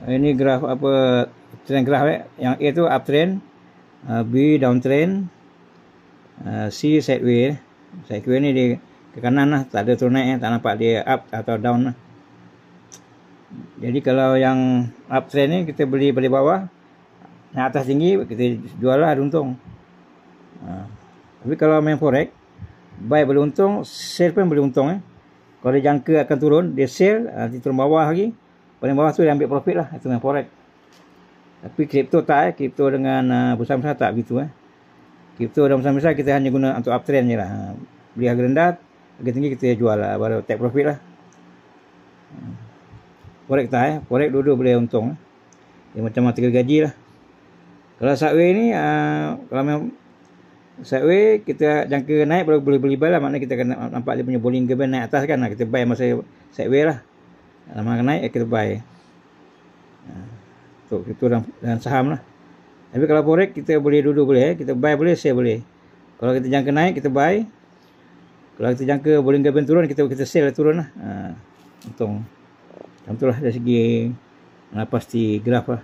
Ini graf apa, trend graf yang A tu uptrend, B downtrend, C sideways. Sideways ni dia ke kanan lah, tak ada turun naik, tak nampak dia up atau down lah. Jadi kalau yang uptrend ni kita beli pada bawah, yang atas tinggi kita jual lah, ada untung. Tapi kalau main forex, buy boleh untung, sell pun boleh untung. Kalau dia jangka akan turun, dia sell, nanti turun bawah lagi, paling bawah tu dia ambil profit lah. Itu main forex. Tapi kripto tak, kripto dengan bursa besar tak begitu. Kripto dan bursa besar kita hanya guna untuk uptrend je lah. Beli harga rendah, harga tinggi kita jual lah, baru take profit lah. Forex tak, forex dua-dua boleh untung. Dia macam mata gaji lah. Kalau sideways ni, kalau memang sideways kita jangka naik baru boleh beli buy lah. Maknanya kita akan nampak dia punya Bollinger Band naik atas kan, kita buy masa sideways lah. Lama akan naik kita buy. Itu dan saham lah. Tapi kalau forex kita boleh dua-dua boleh, kita buy boleh, sell boleh. Kalau kita jangka naik kita buy, kalau kita jangka Bollinger Band turun kita sell turun lah. Untung. Macam itulah dari segi pasti graf lah.